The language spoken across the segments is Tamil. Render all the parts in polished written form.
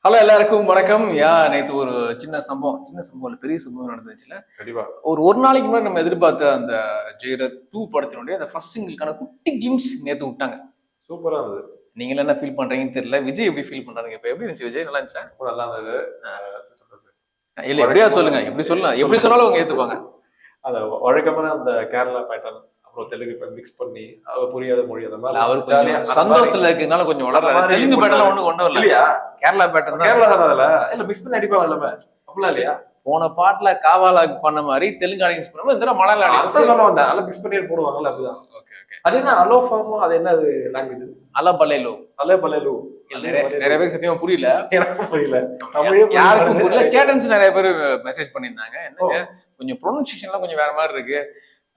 ஹலோ எல்லாருக்கும் வணக்கம். நேற்று ஒரு சின்ன சம்பவம் இல்ல, பெரிய சம்பவம் நடந்துச்சுல. கண்டிப்பா. ஒரு நாளைக்கு முன்னாடி நம்ம எதிர்பார்த்த அந்த ஜெயலலிதா 2 படத்தினுடைய அந்த ஃபர்ஸ்ட் சிங்கிள்கான குட்டி கிளிம்ஸ் நேற்று விட்டாங்க. சூப்பரா இருந்தது. நீங்க என்ன ஃபீல் பண்றீங்கன்னு தெரியல. விஜய் எப்படி ஃபீல் பண்றாங்க? இப்ப எப்படி இருந்துச்சு விஜய்? நல்லா இருந்துச்சா? ரொம்ப நல்லா இருந்தது. சொல்றது இல்ல எப்படியா சொல்லுங்க, எப்படி சொல்லலாம், எப்படி சொன்னாலும் அவங்க ஏத்துப்பாங்க. அந்த வழக்கமான அந்த கேரளா பேட்டர்ன் அப்புறம் தெலுங்கு மிக்ஸ் பண்ணி புரியாத மொழி அந்த மாதிரி அவர் கொஞ்சம் சந்தோஷத்துல இருக்கிறதுனால கொஞ்சம் வளர்றாரு. தெலுங்கு பேட்டர்லாம் ஒண்ணும் இல்ல, இல்லையா? கேரளா பேட்டர்ன் தான். கேரளா தானே அதுல இல்ல மிக்ஸ் பண்ணி அடிப்பாங்க எல்லாமே அப்படிலாம் இல்லையா? போன பாட்டுல காவாலா பண்ண மாதிரி தெலுங்கு ஆடியன்ஸ் பண்ண இந்த மலையாள ஆடியன்ஸ் சொல்ல வந்தேன். அதெல்லாம் மிக்ஸ் பண்ணி போடுவாங்கல்ல அப்படிதான். Okay okay. அது என்ன அலோ ஃபார்ம், அது என்ன லாங்குவேஜ்? அலபலேலோ. அலபலேலோ. நிறைய பேருக்கு சத்தியமா புரியல. எனக்கும் புரியல. யாருக்கும் புரியல. சேட்டன்ஸ் நிறைய பேர் மெசேஜ் பண்ணியிருந்தாங்க. என்னங்க கொஞ்சம் ப்ரொனன்சியேஷன்லாம் கொஞ்சம் வேற மாதிரி இருக்கு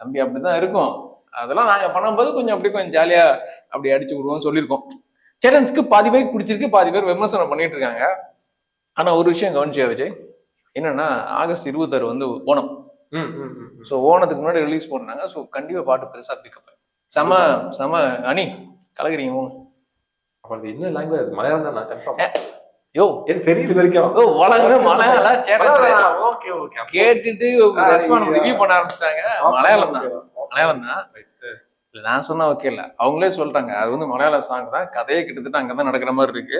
தம்பி, அப்படிதான் இருக்கும். அதெல்லாம் நாங்க பண்ணும்போது கொஞ்சம் ஜாலியா அப்படி அடிச்சு விடுவோம் சொல்லியிருக்கோம். சேட்டன்ஸ்க்கு பாதி பேருக்கு பிடிச்சிருக்கு, பாதி பேர் விமர்சனம் பண்ணிட்டு இருக்காங்க. ஆனா ஒரு விஷயம் கவனிச்சியா விஜய், என்னன்னா ஆகஸ்ட் 26 வந்து ஓணம். ஸோ ஓணத்துக்கு முன்னாடி ரிலீஸ் பண்ணாங்க. ஸோ கண்டிப்பா பாட்டு பெருசா பிக்கப். செம அணி கலக்குறீங்க. அப்ப என்ன லாங்குவேஜ்? மலையாளம் தான். நான் கன்ஃபார்ம் யோ எனக்கு தெரியல வரைக்கும். உலகமே மலையாளம். Okay okay. கேட்டுட்டு ரெஸ்பான்ஸ் ரிவ்யூ பண்ண ஆரம்பிச்சிட்டாங்க. மலையாளம் தான். இல்ல நான் சொன்னா ஓகே இல்ல, அவங்களே சொல்றாங்க அது வந்து மலையாள சாங் தான், கதையே கிட்டத்தட்ட அங்கதான் நடக்கிற மாதிரி இருக்கு.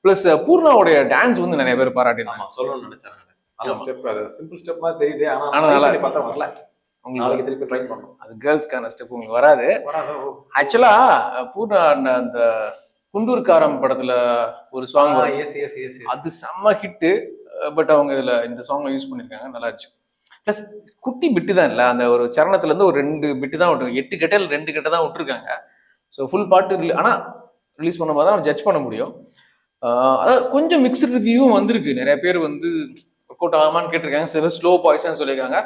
பிளஸ் பூர்ணாவுடைய டான்ஸ் வந்து நிறைய பேர் பாராட்டினாங்க. சொல்லணும்னு நினைச்சாங்க. அந்த ஸ்டெப் அது சிம்பிள் ஸ்டெப் மாதிரி தெரியுது, ஆனா நல்லா பார்த்தா வரல. நாளைக்கு திருப்பி ட்ரை பண்ணணும். அது கேர்ள்ஸ்க்கான ஸ்டெப் உங்களுக்கு வராது. ஆக்சுவலா பூர்ணா அந்த குண்டூர்காரம் படத்துல ஒரு சாங் அது செம்ம ஹிட்டு. பட் அவங்க இதுல இந்த சாங்ல யூஸ் பண்ணிருக்காங்க, நல்லா இருந்துச்சு. பிளஸ் குட்டி பிட்டு தான் இல்ல, அந்த ஒரு சரணத்துல இருந்து ஒரு 2 பிட்டு தான் விட்டுருக்காங்க. 8 கட்டையில் 2 கட்டை தான் விட்டுருக்காங்க. ஸோ ஃபுல் பாட்டு ஆனா ரிலீஸ் பண்ணும்போது தான் ஜட்ஜ் பண்ண முடியும். அதாவது கொஞ்சம் மிக்சட் ரிவ்யூவும் வந்திருக்கு. நிறைய பேர் வந்து ஒர்க் அவுட் ஆகாமான்னு கேட்டிருக்காங்க. சில பேர் ஸ்லோ பாய்ஸ்ன்னு சொல்லியிருக்காங்க.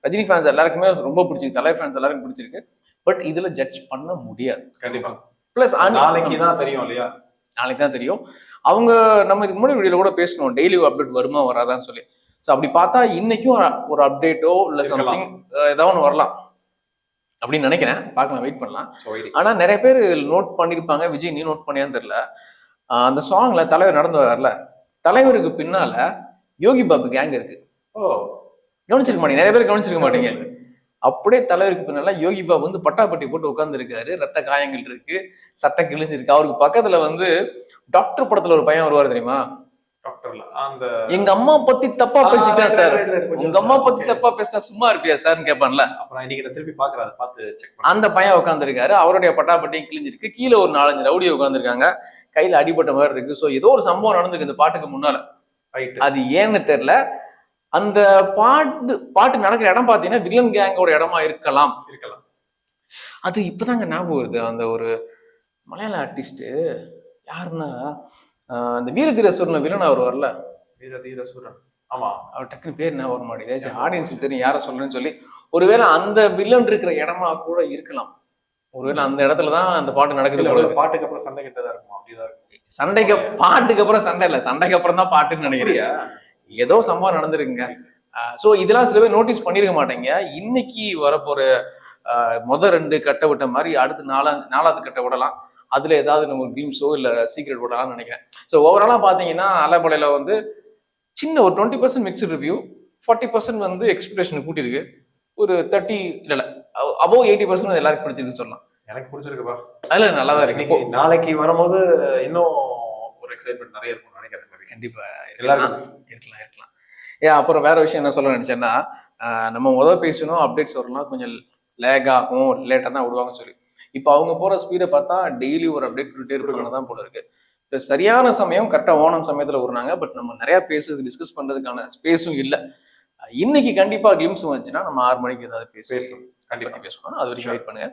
ரஜினி ஃபேன்ஸ் எல்லாருக்குமே ரொம்ப பிடிச்சிருக்கு, தலை ஃபேன்ஸ் எல்லாருக்கும் பிடிச்சிருக்கு. பட் இதுல ஜட்ஜ் பண்ண முடியாது கண்டிப்பா. பிளஸ் நாளைக்கு தான் தெரியும் இல்லையா? நாளைக்கு தான் தெரியும். அவங்க நம்ம இதுக்கு முன்னாடி வீடியோல கூட பேசணும், டெய்லி அப்டேட் வருமா வராதான்னு சொல்லி. ஸோ அப்படி பார்த்தா இன்னைக்கும் ஒரு அப்டேட்டோ இல்லை சம்திங் ஏதாவது ஒன்று வரலாம் அப்படின்னு நினைக்கிறேன். பார்க்கலாம், வெயிட் பண்ணலாம். ஆனால் நிறைய பேர் நோட் பண்ணியிருப்பாங்க. விஜய் நீ நோட் பண்ணியான்னு தெரியல, அந்த சாங்ல தலைவர் நடந்து வர்றாருல, தலைவருக்கு பின்னால யோகி பாபு கேங் இருக்கு. கவனிச்சிருக்க மாட்டீங்க, நிறைய பேர் கவனிச்சிருக்க மாட்டீங்க. அப்படியே தலைவருக்கு பின்னால யோகி பாபு வந்து பட்டாப்பட்டி போட்டு உட்கார்ந்து இருக்காரு. ரத்த காயங்கள் இருக்கு, சட்டை கிழிஞ்சிருக்கு. அவருக்கு பக்கத்துல வந்து டாக்டர் படத்துல ஒரு பையன் வருவார் தெரியுமா? எங்க அம்மா பத்தி தப்பா பேசிட்டேன் சார், உங்க அம்மா பத்தி தப்பா பேசிட்டா சும்மா இருப்பியா சார்ன்னு கேட்பான்ல, அந்த பையன் உட்கார்ந்து இருக்காரு. அவருடைய பட்டாப்பட்டியும் கிழிஞ்சிருக்கு. கீழே ஒரு 4-5 ரவுடி உட்காந்துருக்காங்க, கையில அடிபட்ட மாதிரி இருக்கு. ஸோ ஏதோ ஒரு சம்பவம் நடந்திருக்கு இந்த பாட்டுக்கு முன்னால. அது ஏன்னு தெரியல. அந்த பாட்டு நடக்கிற இடம் பாத்தீங்கன்னா வில்லன் கேங்கோட இடமா இருக்கலாம். அது இப்பதாங்க ஞாபகம் வருது. அந்த ஒரு மலையாள ஆர்டிஸ்ட் யாருன்னா அந்த வீரதீரசூரன் வில்லன் அவர் வரல, வீரதீரசூரன். ஆமா, அவர் டக்குனு பேர் என்ன வர மாட்டேங்குது. ஆடியன்ஸுக்கு தெரியும் யார சொல்றேன்னு சொல்லி. ஒருவேளை அந்த வில்லன் இருக்கிற இடமா கூட இருக்கலாம். ஒருவேளை அந்த இடத்துலதான் அந்த பாட்டு நடக்குது. பாட்டுக்கு அப்புறம் சண்டை கிட்டதா இருக்கும். அப்படிதான் இருக்கும். பாட்டுக்கு அப்புறம் சண்டை இல்ல, சண்டைக்கு அப்புறம் தான் பாட்டுன்னு நினைக்கிறேன். ஏதோ சம்பவம் நடந்திருக்குங்க. சோ இதெல்லாம் சில பேர் நோட்டீஸ் பண்ணிருக்க மாட்டேங்க. இன்னைக்கு வரப்போற முதல் 2 கட்டை விட்ட மாதிரி அடுத்து 4வது கட்டை விடலாம். அதுல ஏதாவது நம்ம ஒரு கிளிம்ஸோ இல்ல சீக்ரெட் விடலாம்னு நினைக்கிறேன். ஸோ ஓவராலா பாத்தீங்கன்னா அலபலையில வந்து சின்ன ஒரு 20% மிக்ஸ்டு ரிவ்யூ, 40% வந்து எக்ஸ்பெக்டேஷன் கூட்டியிருக்கு. ஒரு 30 இல்ல அபோவ் 80% எல்லாருக்கும் பிடிச்சிருக்குன்னு சொல்லலாம். எனக்கு பிடிச்சிருக்குப்பா. அதுல நல்லா தான் இருக்கு. நாளைக்கு வரும்போது இன்னும் ஒரு எக்ஸைட்மெண்ட் நிறைய இருக்கும் நினைக்கிறேன். கண்டிப்பா இருக்கலாம். அப்புறம் வேற விஷயம் என்ன சொல்ல நினைச்சேன்னா, நம்ம பேசணும் அப்டேட்ஸ் வரலாம், கொஞ்சம் லேக் ஆகும், லேட்டா தான் விடுவாங்கன்னு சொல்லி. இப்போ அவங்க போற ஸ்பீடை பார்த்தா டெய்லி ஒரு அப்டேட் விட்டுட்டே இருப்பாங்க தான் போல இருக்கு. சரியான சமயம் கரெக்டா ஓணம் சமயத்துல வருவாங்க. பட் நம்ம நிறைய டிஸ்கஸ் பண்றதுக்கான ஸ்பேஸும் இல்லை. இன்னைக்கு கண்டிப்பா கிளிம்ஸ் வந்துச்சுன்னா நம்ம 6 மணிக்கு ஏதாவது பேசுவோம். கண்டிப்பா பேசுவோம். அது வரைக்கும் வெயிட் பண்ணுங்க.